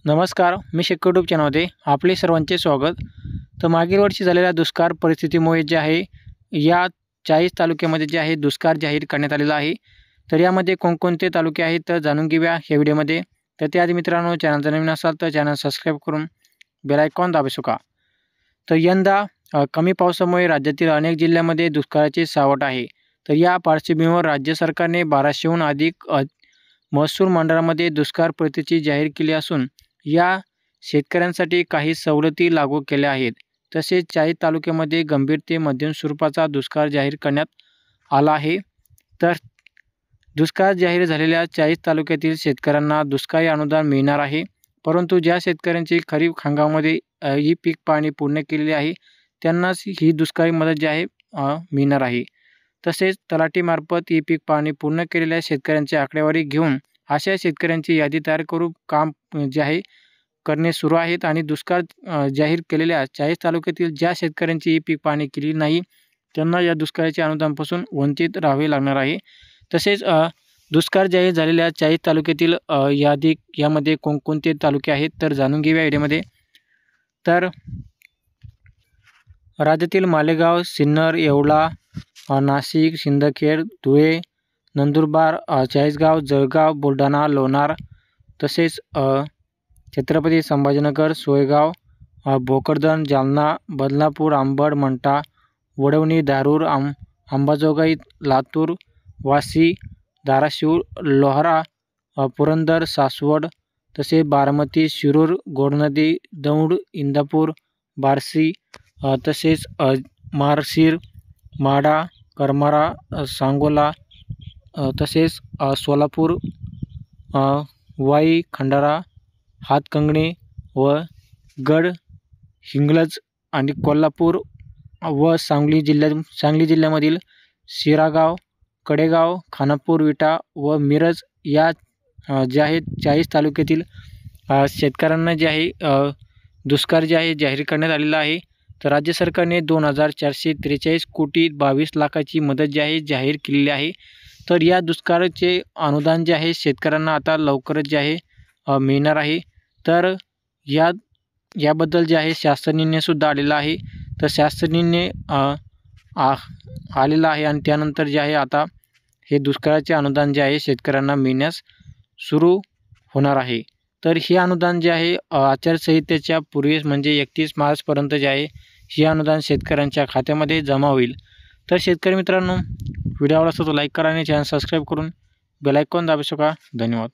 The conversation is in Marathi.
नमस्कार, मी शेख यूट्यूब चॅनलमध्ये आपले सर्वांचे स्वागत। तर मागील वर्षी झालेल्या दुष्काळ परिस्थितीमुळे जे आहे या 40 तालुक्यामध्ये जे आहे दुष्काळ जाहीर करण्यात आलेला आहे। तर यामध्ये कोणकोणते तालुके आहेत तर जाणून घेऊया या व्हिडिओमध्ये। तर त्याआधी मित्रांनो, चॅनलचा नवीन असाल तर चॅनल सबस्क्राईब करून बेल आयकॉन दाबू शका। तर यंदा कमी पावसामुळे राज्यातील अनेक जिल्ह्यांमध्ये दुष्काळाचे सावट आहे। तर या पार्श्वभूमीवर राज्य सरकारने 1200हून अधिक महसूल मंडळामध्ये दुष्काळ परिस्थिती जाहीर केली असून या शेतकऱ्यांसाठी काही सवलती लागू केल्या आहेत। तसेच 40 तालुक्यामध्ये गंभीर ते मध्यम स्वरूपाचा दुष्काळ जाहीर करण्यात आला आहे। तर दुष्काळ जाहीर झालेल्या 40 तालुक्यातील शेतकऱ्यांना दुष्काळी अनुदान मिळणार आहे। परंतु ज्या शेतकऱ्यांची खरीप हंगामामध्ये ही पीक पाणी पूर्ण केलेली आहे त्यांनाच ही दुष्काळी मदत जी आहे मिळणार आहे। तसेच तलाठीमार्फत ही पीक पाणी पूर्ण केलेल्या शेतकऱ्यांची आकडेवारी घेऊन अशा शेतकऱ्यांची यादी तयार करून काम जे आहे करणे सुरू आहेत आणि दुष्काळ जाहीर केलेल्या 40 तालुक्यातील ज्या शेतकऱ्यांची ही पीक पाणी केली नाही त्यांना या दुष्काळाच्या अनुदानापासून वंचित राहावे लागणार आहे। तसेच दुष्काळ जाहीर झालेल्या 40 तालुक्यातील यामध्ये कोणकोणते तालुके आहेत तर जाणून घेऊया व्हिडिओमध्ये। तर राज्यातील मालेगाव, सिन्नर, येवला, नाशिक, सिंदखेड, धुळे, नंदुरबार, चाळीसगाव, जळगाव, बुलढाणा, लोणार, तसेच छत्रपती संभाजीनगर, सोयगाव, भोकरदन, जालना, बदनापूर, अंबड, मंठा, वडवणी, धारूर, अंबाजोगाई, लातूर, वाशी, धाराशिव, लोहारा, पुरंदर, सासवड, तसेच बारामती, शिरूर, गोडनदी, दौंड, इंदापूर, बार्शी, तसेच मारशीर, माढा, करमाळा, सांगोला, तसेच सोलापूर, वाई, खंडाळा, हातकंगणे व गड हिंगलज आणि कोल्हापूर व सांगली जिल्ह्यामधील शिरागाव, कडेगाव, खानापूर, विटा व मिरज या जे आहेत 40 तालुक्यातील शेतकऱ्यांना जे आहे दुष्काळ जे आहे जाहीर करण्यात आलेला आहे। तर राज्य सरकारने 2443 कोटी 22 लाखाची मदत जी आहे जाहीर केलेली आहे। तर या दुष्काळाचे अनुदान जे आहे शेतकऱ्यांना आता लवकरच जे आहे मिळणार आहे। तर याबद्दल जे आहे शासन निर्णयसुद्धा आलेला आहे। तर शासन निर्णय आलेला आहे आणि त्यानंतर जे आहे आता हे दुष्काळाचे अनुदान जे आहे शेतकऱ्यांना मिळण्यास सुरू होणार आहे। तर हे अनुदान जे आहे आचारसंहितेच्या पूर्वीच म्हणजे 31 मार्चपर्यंत जे आहे हे अनुदान शेतकऱ्यांच्या खात्यामध्ये जमा होईल। तर शेतकरी मित्रांनो, व्हिडिओ आवडला असेल तर लाईक करा आणि चॅनल सबस्क्राईब करून बेल आयकॉन दाबू शका। धन्यवाद।